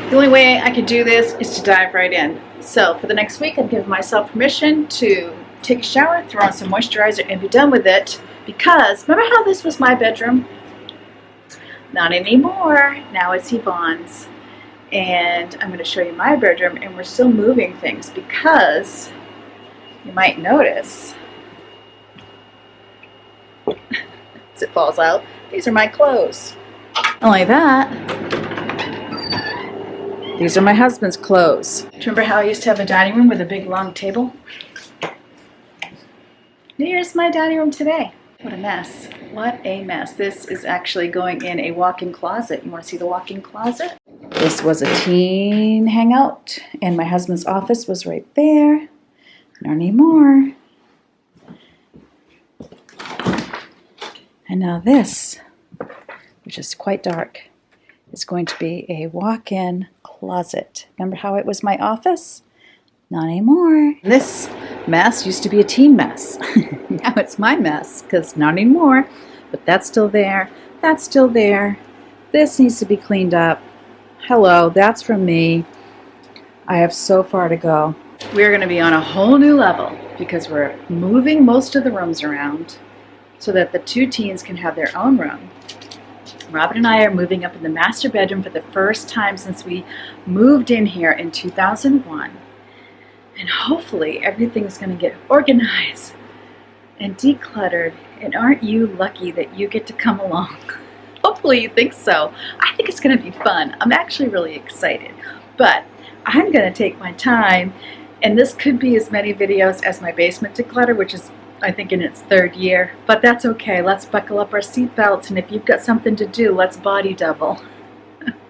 The only way I could do this is to dive right in. So for the next week, I've given myself permission to take a shower, throw on some moisturizer, and be done with it. Because remember how this was my bedroom? Not anymore. Now it's Yvonne's. And I'm going to show you my bedroom, and we're still moving things because you might notice as it falls out, these are my clothes. Not only that, these are my husband's clothes. Do you remember how I used to have a dining room with a big long table? Here's my dining room today. What a mess. What a mess. This is actually going in a walk-in closet. You want to see the walk-in closet? This was a teen hangout, and my husband's office was right there. Not anymore. And now this, which is quite dark, is going to be a walk-in closet. Remember how it was my office? Not anymore. This mess used to be a teen mess. Now it's my mess, because not anymore. But that's still there. That's still there. This needs to be cleaned up. Hello, that's from me. I have so far to go. We're going to be on a whole new level because we're moving most of the rooms around so that the two teens can have their own room. Robin and I are moving up in the master bedroom for the first time since we moved in here in 2001. And hopefully everything's going to get organized and decluttered. And aren't you lucky that you get to come along? Hopefully you think so. I think it's going to be fun. I'm actually really excited. But I'm going to take my time, and this could be as many videos as my basement declutter, which is, I think, in its 3rd year. But that's okay. Let's buckle up our seatbelts, and if you've got something to do, let's body double.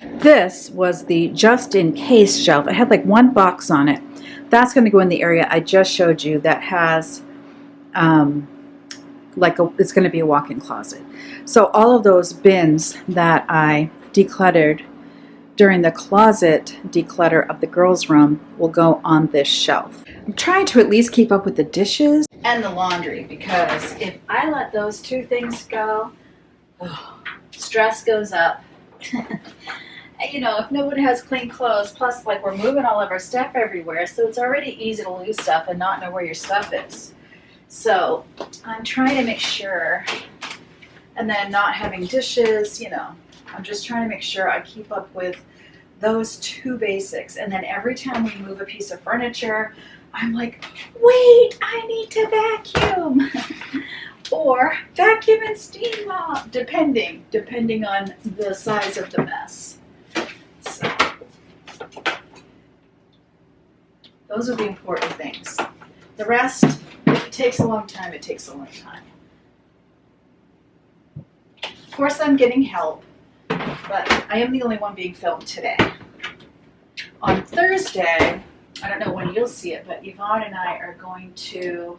This was the just-in-case shelf. It had like one box on it. That's going to go in the area I just showed you that has it's going to be a walk-in closet. So all of those bins that I decluttered during the closet declutter of the girls' room will go on this shelf. I'm trying to at least keep up with the dishes and the laundry, because if I let those two things go, stress goes up. You know, if nobody has clean clothes, plus like we're moving all of our stuff everywhere, so it's already easy to lose stuff and not know where your stuff is. So I'm trying to make sure, and then not having dishes, you know, I'm just trying to make sure I keep up with those two basics. And then every time we move a piece of furniture, I'm like, wait, I need to vacuum. Or vacuum and steam mop, depending on the size of the mess. So those are the important things. The rest, if it takes a long time, it takes a long time. Of course, I'm getting help, but I am the only one being filmed today. On Thursday, I don't know when you'll see it, but Yvonne and I are going to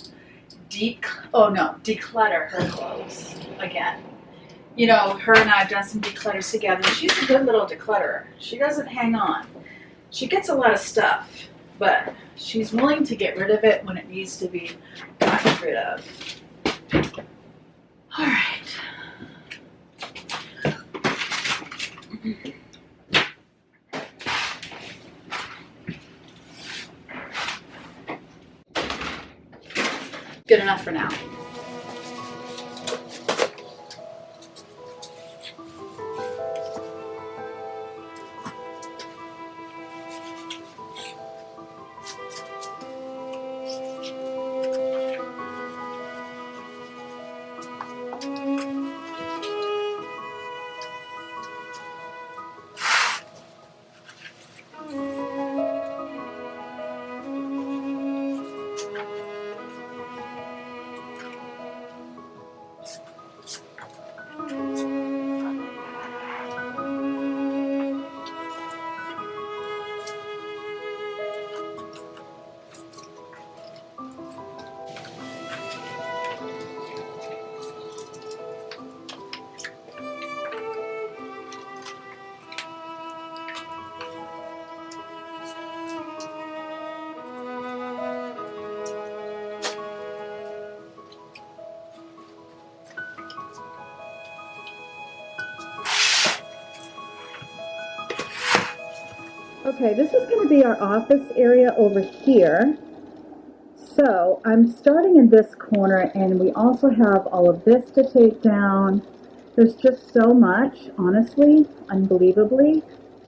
declutter her clothes again. You know, her and I have done some declutters together. She's a good little declutterer. She doesn't hang on. She gets a lot of stuff, but she's willing to get rid of it when it needs to be gotten rid of. All right. Good enough for now. Okay, this is going to be our office area over here. So I'm starting in this corner, and we also have all of this to take down. There's just so much, honestly, unbelievably.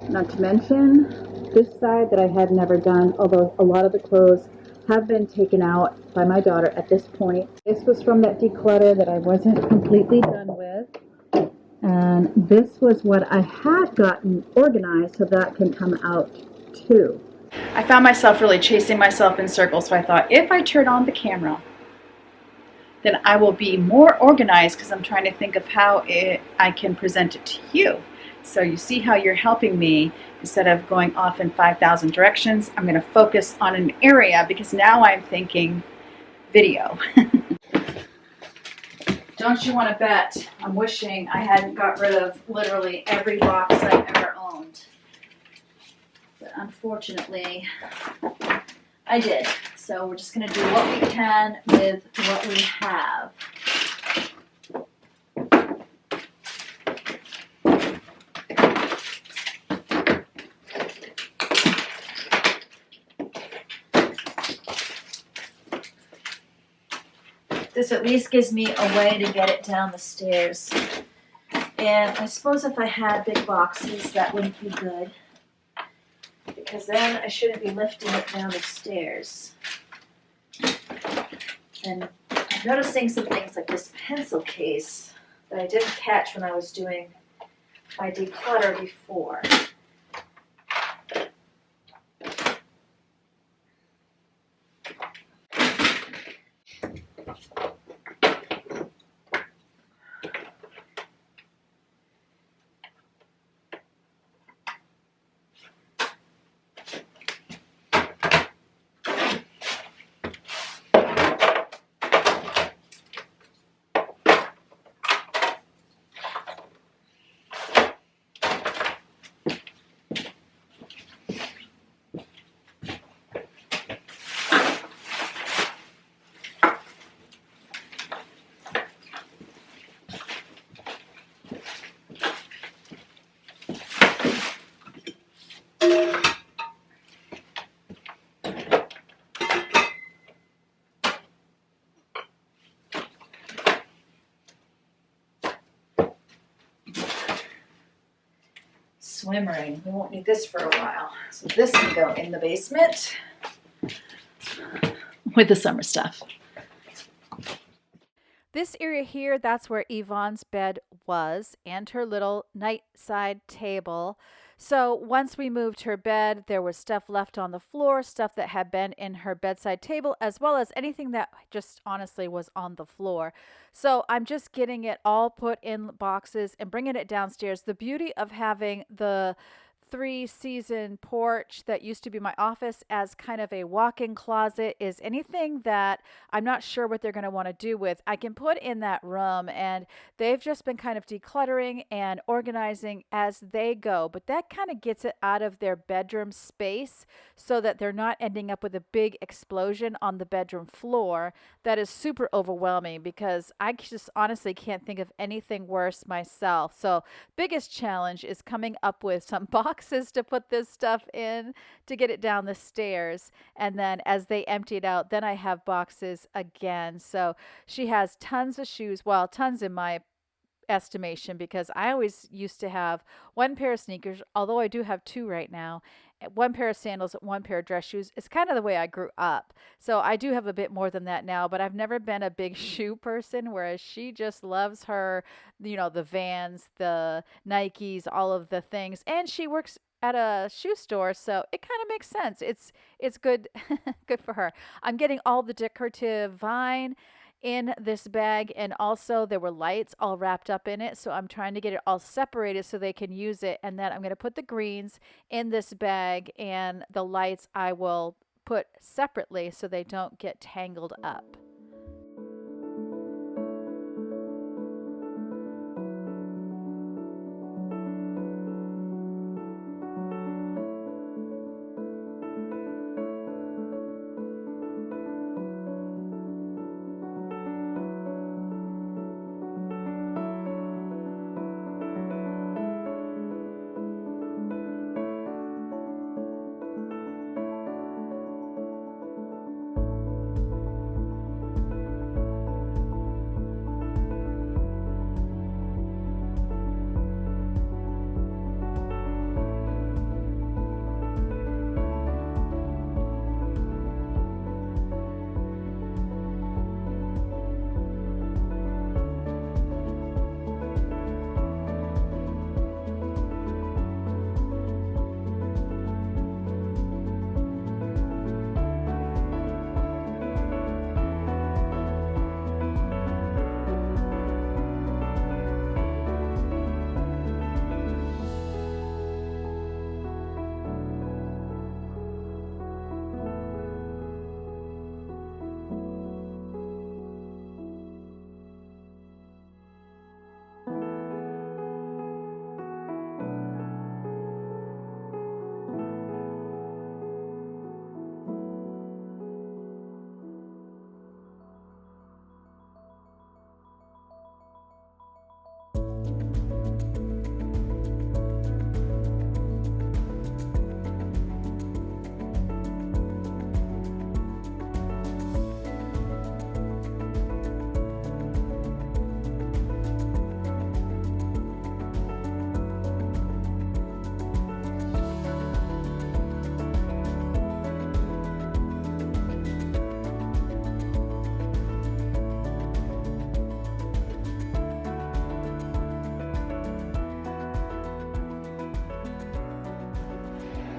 Not to mention this side that I had never done, although a lot of the clothes have been taken out by my daughter at this point. This was from that declutter that I wasn't completely done with. And this was what I had gotten organized, so that can come out too. I found myself really chasing myself in circles, so I thought if I turn on the camera, then I will be more organized because I'm trying to think of how I can present it to you. So you see how you're helping me. Instead of going off in 5,000 directions, I'm going to focus on an area because now I'm thinking video. Don't you want to bet I'm wishing I hadn't got rid of literally every box I've ever owned. But unfortunately, I did. So we're just going to do what we can with what we have. This at least gives me a way to get it down the stairs. And I suppose if I had big boxes, that wouldn't be good, because then I shouldn't be lifting it down the stairs. And I'm noticing some things like this pencil case that I didn't catch when I was doing my declutter before. Swimmering. We won't need this for a while. So this can go in the basement with the summer stuff. This area here, that's where Yvonne's bed was, and her little nightside table. So once we moved her bed, there was stuff left on the floor, stuff that had been in her bedside table, as well as anything that just honestly was on the floor. So I'm just getting it all put in boxes and bringing it downstairs. The beauty of having the 3-season porch that used to be my office as kind of a walk-in closet is anything that I'm not sure what they're going to want to do with, I can put in that room. And they've just been kind of decluttering and organizing as they go, but that kind of gets it out of their bedroom space so that they're not ending up with a big explosion on the bedroom floor. That is super overwhelming because I just honestly can't think of anything worse myself. So biggest challenge is coming up with some boxes to put this stuff in to get it down the stairs. And then as they empty it out, then I have boxes again. So she has tons of shoes, well, tons in my estimation, because I always used to have one pair of sneakers, although I do have two right now, one pair of sandals, one pair of dress shoes. It's kind of the way I grew up. So I do have a bit more than that now, but I've never been a big shoe person, whereas she just loves her, the Vans, the Nikes, all of the things. And she works at a shoe store, so it kind of makes sense. It's good good for her. I'm getting all the decorative vine in this bag, and also there were lights all wrapped up in it, so I'm trying to get it all separated so they can use it. And then I'm going to put the greens in this bag, and the lights I will put separately so they don't get tangled up.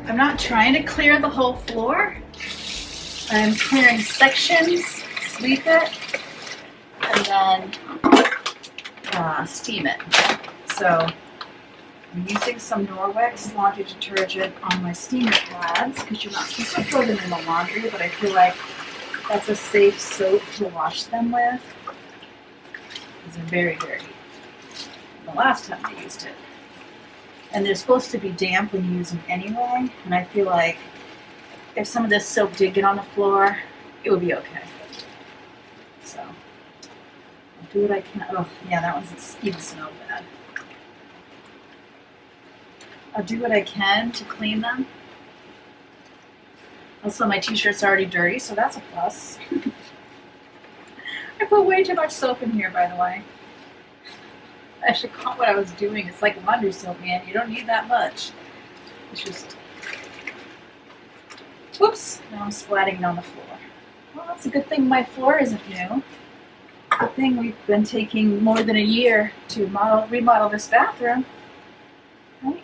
I'm not trying to clear the whole floor. I'm clearing sections, sweep it, and then steam it. So I'm using some Norwex laundry detergent on my steamer pads because you're not supposed to throw them in the laundry, but I feel like that's a safe soap to wash them with. Because they're very dirty. The last time I used it. And they're supposed to be damp when you use them anyway, and I feel like if some of this soap did get on the floor, it would be okay. So, I'll do what I can. Oh, yeah, that one's even smelled bad. I'll do what I can to clean them. Also, my t-shirt's already dirty, so that's a plus. I put way too much soap in here, by the way. I actually caught what I was doing. It's like laundry soap, man. You don't need that much. It's just... Whoops! Now I'm splatting it on the floor. Well, that's a good thing my floor isn't new. Good thing we've been taking more than a year to remodel this bathroom. Right?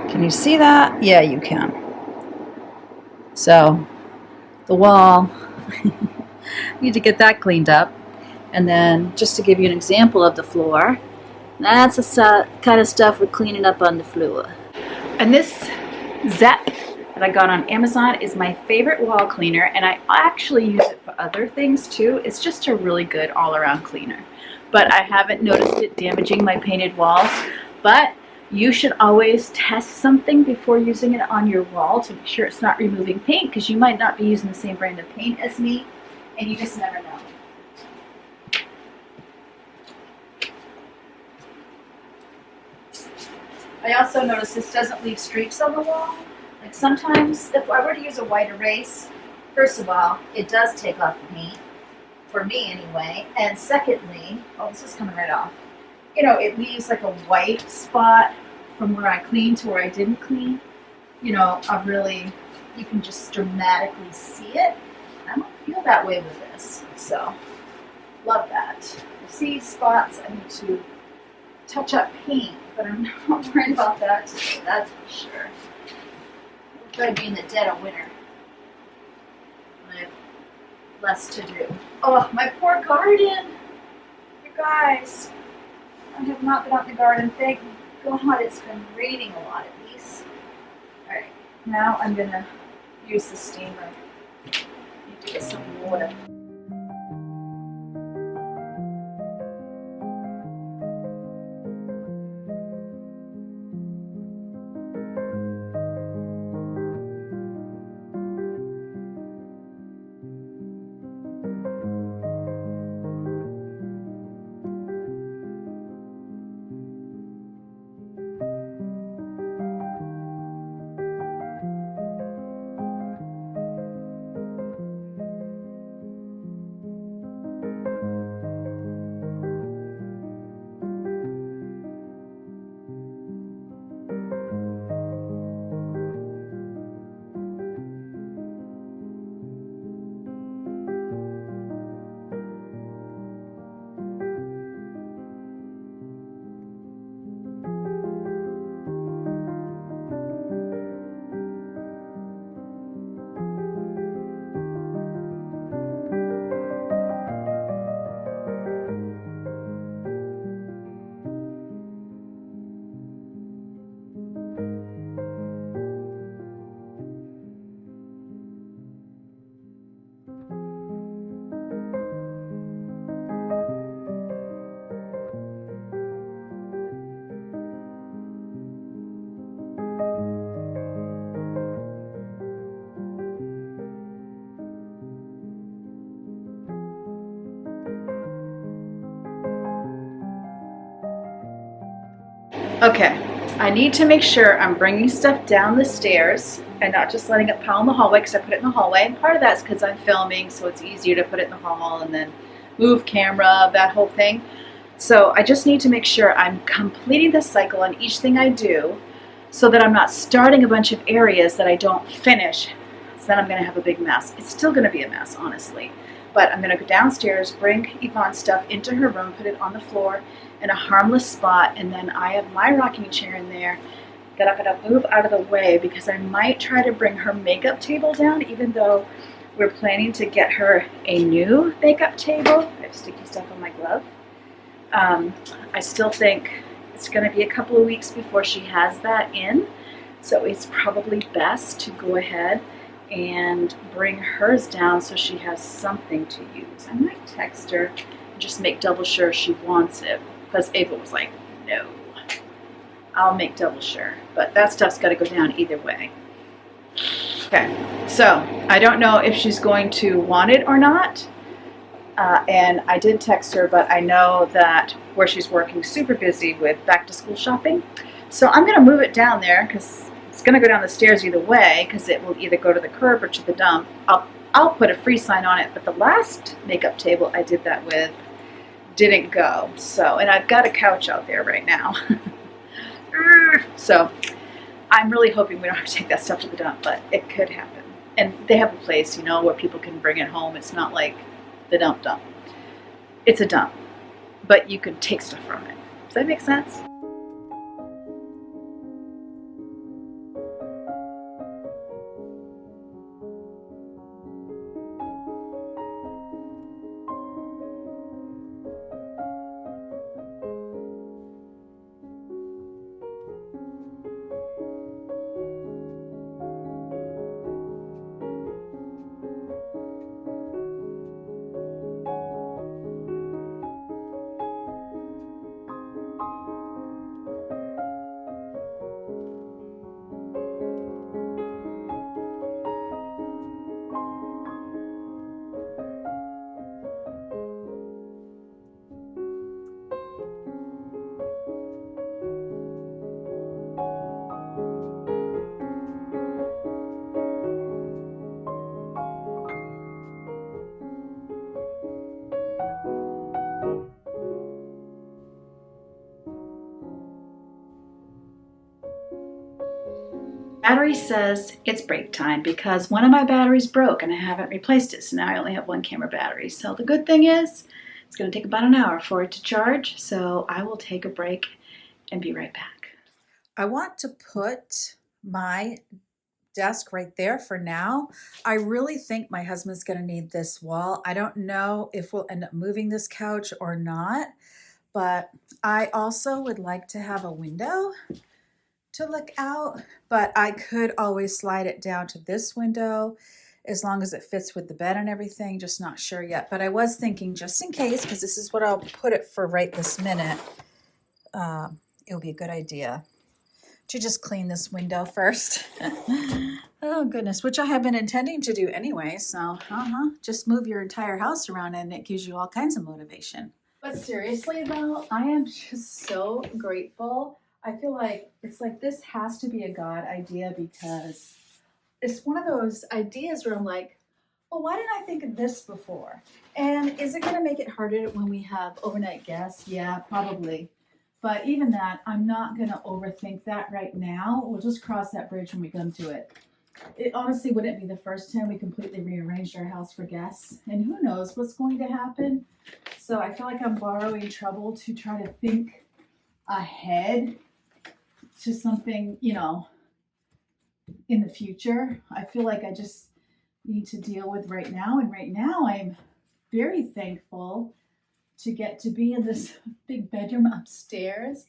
Can you see that? Yeah, you can. So, the wall, need to get that cleaned up. And then, just to give you an example of the floor, that's the kind of stuff we're cleaning up on the floor. And this Zep that I got on Amazon is my favorite wall cleaner, and I actually use it for other things too. It's just a really good all-around cleaner. But I haven't noticed it damaging my painted walls. But you should always test something before using it on your wall to make sure it's not removing paint, because you might not be using the same brand of paint as me, and you just never know. I also noticed this doesn't leave streaks on the wall. Like sometimes, if I were to use a white erase, first of all, it does take off the paint, for me anyway, and secondly, oh, this is coming right off. You know, it leaves like a white spot from where I cleaned to where I didn't clean. You know, you can just dramatically see it. I don't feel that way with this, so love that. You see spots, I need to touch up paint, but I'm not worried about that today, that's for sure. It'll probably be in the dead of winter when I have less to do. Oh, my poor garden! You guys. I have not been out in the garden. Thank God it's been raining a lot at least. Alright, now I'm going to use the steamer. Need to get some water. Okay, I need to make sure I'm bringing stuff down the stairs and not just letting it pile in the hallway, because I put it in the hallway, and part of that's because I'm filming, so it's easier to put it in the hall and then move camera, that whole thing. So I just need to make sure I'm completing the cycle on each thing I do so that I'm not starting a bunch of areas that I don't finish because then I'm going to have a big mess. It's still going to be a mess, honestly. But I'm going to go downstairs, bring Yvonne's stuff into her room, put it on the floor in a harmless spot, and then I have my rocking chair in there that I'm going to move out of the way because I might try to bring her makeup table down, even though we're planning to get her a new makeup table. I have sticky stuff on my glove. I still think it's going to be a couple of weeks before she has that in, so it's probably best to go ahead and bring hers down so she has something to use. I might text her and just make double sure she wants it, because Ava was like, no. I'll make double sure, but that stuff's got to go down either way. Okay, so I don't know if she's going to want it or not, and I did text her, but I know that where she's working, super busy with back to school shopping, so I'm going to move it down there because it's going to go down the stairs either way, because it will either go to the curb or to the dump. I'll put a free sign on it, but the last makeup table I did that with didn't go, so, and I've got a couch out there right now. So I'm really hoping we don't have to take that stuff to the dump, but it could happen. And they have a place, you know, where people can bring it home. It's not like the dump. It's a dump, but you can take stuff from it. Does that make sense? Battery says it's break time because one of my batteries broke and I haven't replaced it, so now I only have one camera battery. So the good thing is it's going to take about an hour for it to charge, so I will take a break and be right back. I want to put my desk right there for now. I really think my husband's going to need this wall. I don't know if we'll end up moving this couch or not, but I also would like to have a window to look out, but I could always slide it down to this window as long as it fits with the bed and everything. Just not sure yet, but I was thinking just in case, because this is what I'll put it for right this minute, it'll be a good idea to just clean this window first. Oh goodness, which I have been intending to do anyway, so just move your entire house around and it gives you all kinds of motivation. But seriously though, I am just so grateful. I feel like it's like this has to be a God idea, because it's one of those ideas where I'm like, well, why didn't I think of this before? And is it going to make it harder when we have overnight guests? Yeah, probably. But even that, I'm not going to overthink that right now. We'll just cross that bridge when we come to it. It honestly wouldn't be the first time we completely rearranged our house for guests. And who knows what's going to happen. So I feel like I'm borrowing trouble to try to think ahead to something, you know, in the future. I feel like I just need to deal with right now. And right now I'm very thankful to get to be in this big bedroom upstairs.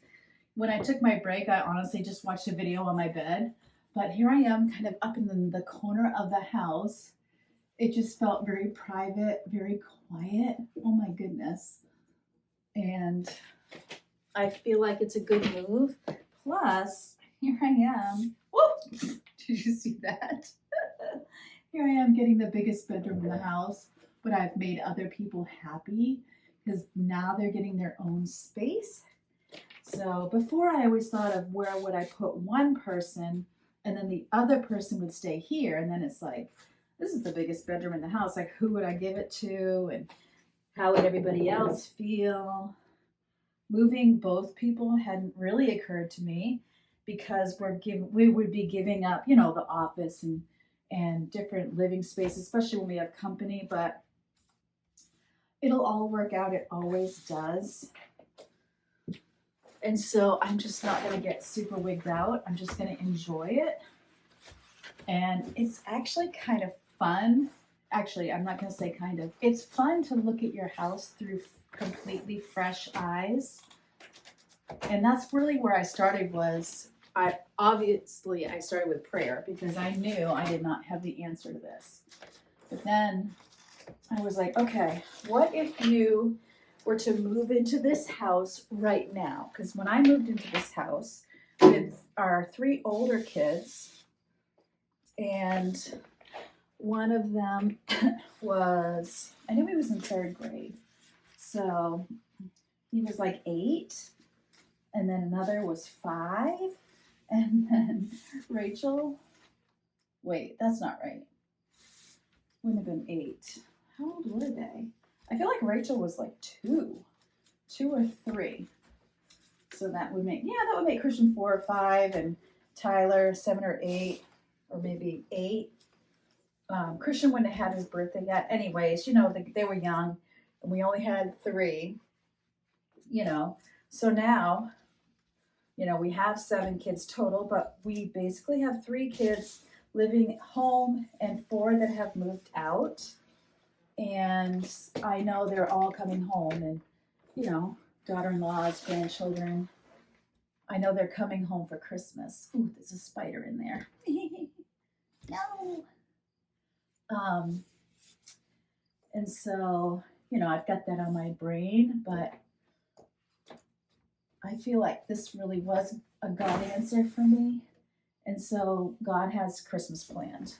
When I took my break, I honestly just watched a video on my bed. But here I am kind of up in the corner of the house. It just felt very private, very quiet. Oh my goodness. And I feel like it's a good move. Plus, here I am. Whoop! Did you see that? Here I am getting the biggest bedroom in the house, but I've made other people happy because now they're getting their own space. So before I always thought of where would I put one person and then the other person would stay here. And then it's like, this is the biggest bedroom in the house. Like, who would I give it to? And how would everybody else feel? Moving both people hadn't really occurred to me because we would be giving up, you know, the office and and different living spaces, especially when we have company, but it'll all work out. It always does. And so I'm just not going to get super wigged out. I'm just going to enjoy it. And it's actually kind of fun. Actually, I'm not going to say kind of. It's fun to look at your house through completely fresh eyes. And that's really where I started was, I started with prayer because I knew I did not have the answer to this. But then I was like, okay, what if you were to move into this house right now? Because when I moved into this house with our 3 older kids, and one of them was, I knew he was in 3rd grade. So he was like 8, and then another was 5, and then Rachel, wait, that's not right. Wouldn't have been 8. How old were they? I feel like Rachel was like 2 or 3. So that would make, that would make Christian 4 or 5, and Tyler 7 or 8, or maybe 8. Christian wouldn't have had his birthday yet. Anyways, they were young, and we only had 3, So now, we have 7 kids total, but we basically have 3 kids living home and 4 that have moved out. And I know they're all coming home, and, daughter-in-laws, grandchildren. I know they're coming home for Christmas. Ooh, there's a spider in there. No. And so, I've got that on my brain, but I feel like this really was a God answer for me. And so God has Christmas planned.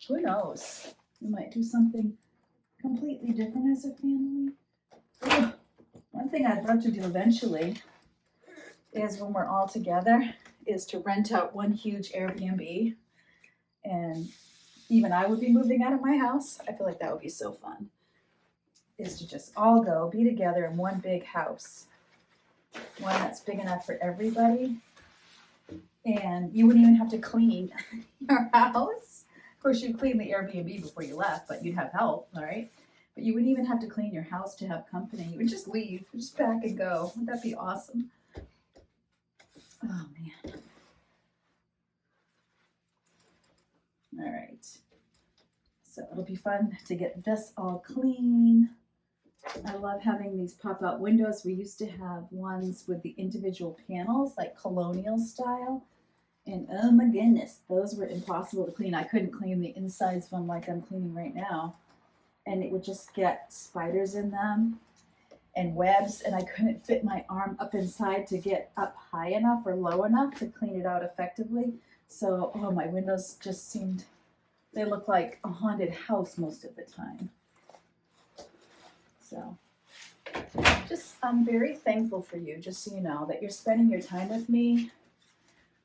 Who knows? We might do something completely different as a family. One thing I'd love to do eventually is, when we're all together, is to rent out one huge Airbnb. And even I would be moving out of my house. I feel like that would be so fun. Is to just all go, be together in one big house. One that's big enough for everybody. And you wouldn't even have to clean your house. Of course, you'd clean the Airbnb before you left, but you'd have help, all right? But you wouldn't even have to clean your house to have company. You would just leave, just pack and go. Wouldn't that be awesome? Oh, man. All right. So it'll be fun to get this all clean. I love having these pop-out windows. We used to have ones with the individual panels, like colonial style. And oh my goodness, those were impossible to clean. I couldn't clean the insides of them like I'm cleaning right now. And it would just get spiders in them and webs, and I couldn't fit my arm up inside to get up high enough or low enough to clean it out effectively. So, my windows just seemed, they look like a haunted house most of the time. So, I'm very thankful for you, just so you know, that you're spending your time with me,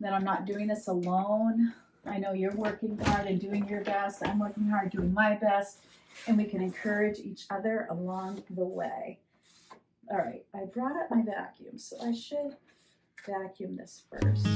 that I'm not doing this alone. I know you're working hard and doing your best. I'm working hard doing my best, and we can encourage each other along the way. All right, I brought up my vacuum, so I should vacuum this first.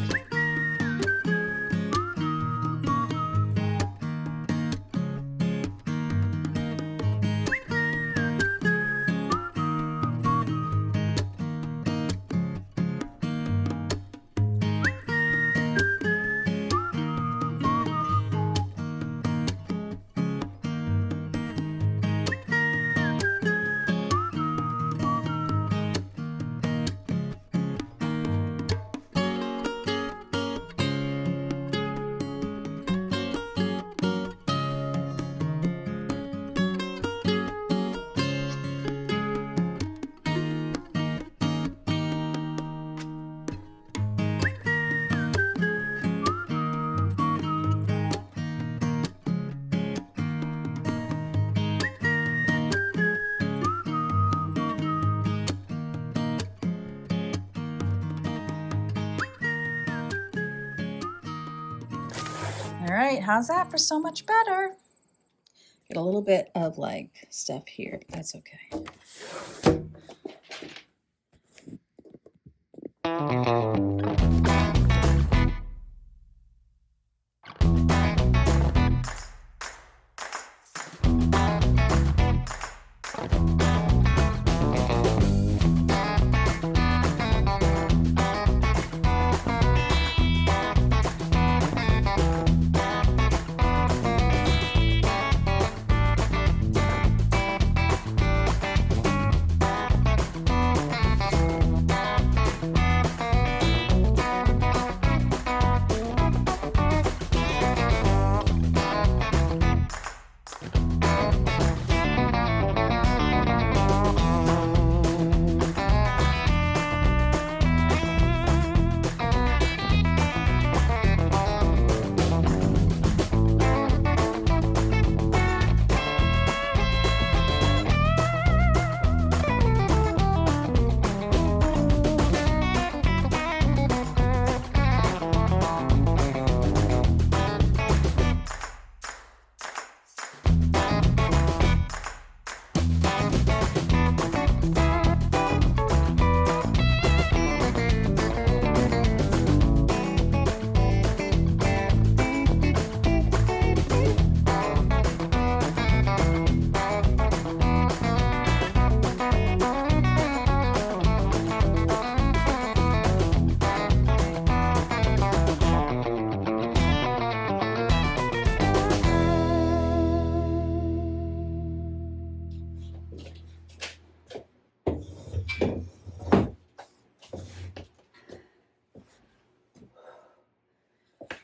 All right, how's that for so much better? Get a little bit of stuff here, but that's okay.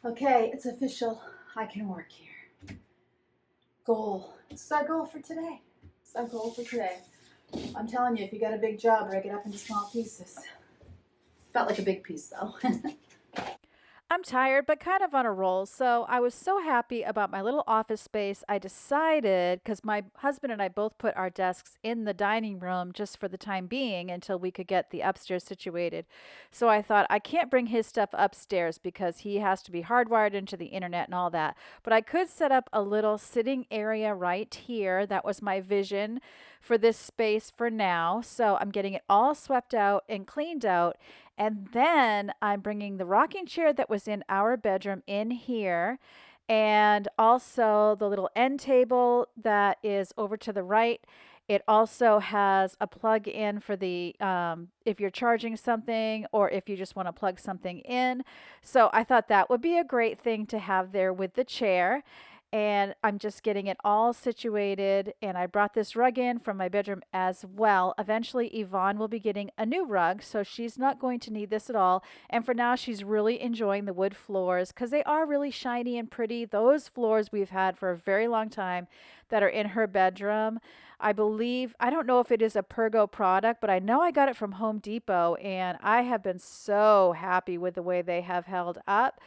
Okay, it's official. I can work here. Goal. This is our goal for today. It's our goal for today. I'm telling you, if you got a big job, break it up into small pieces. Felt like a big piece though. I'm tired, but kind of on a roll. So I was so happy about my little office space. I decided, because my husband and I both put our desks in the dining room just for the time being until we could get the upstairs situated. So I thought I can't bring his stuff upstairs because he has to be hardwired into the internet and all that. But I could set up a little sitting area right here. That was my vision for this space for now. So I'm getting it all swept out and cleaned out. And then I'm bringing the rocking chair that was in our bedroom in here, and also the little end table that is over to the right. It also has a plug in for the if you're charging something or if you just want to plug something in. So I thought that would be a great thing to have there with the chair. And I'm just getting it all situated. And I brought this rug in from my bedroom as well. Eventually, Yvonne will be getting a new rug, so she's not going to need this at all. And for now, she's really enjoying the wood floors because they are really shiny and pretty. Those floors we've had for a very long time that are in her bedroom. I believe, I don't know if it is a Pergo product, but I know I got it from Home Depot, and I have been so happy with the way they have held up.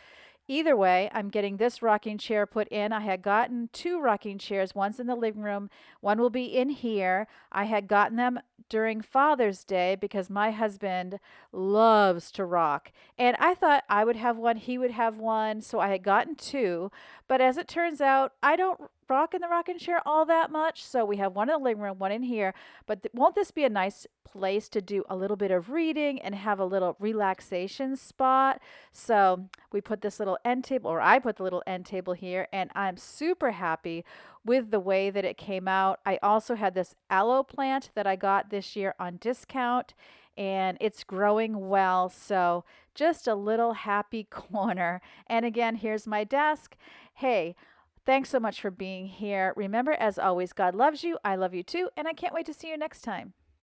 Either way, I'm getting this rocking chair put in. I had gotten two rocking chairs. One's in the living room. One will be in here. I had gotten them during Father's Day because my husband loves to rock. And I thought I would have one, he would have one. So I had gotten two. But as it turns out, I don't rock in the rocking chair all that much. So we have one in the living room, one in here. But won't this be a nice place to do a little bit of reading and have a little relaxation spot? So we put this little end table, or I put the little end table here, and I'm super happy with the way that it came out. I also had this aloe plant that I got this year on discount, and it's growing well. So just a little happy corner. And again, here's my desk. Hey, thanks so much for being here. Remember, as always, God loves you. I love you too. And I can't wait to see you next time.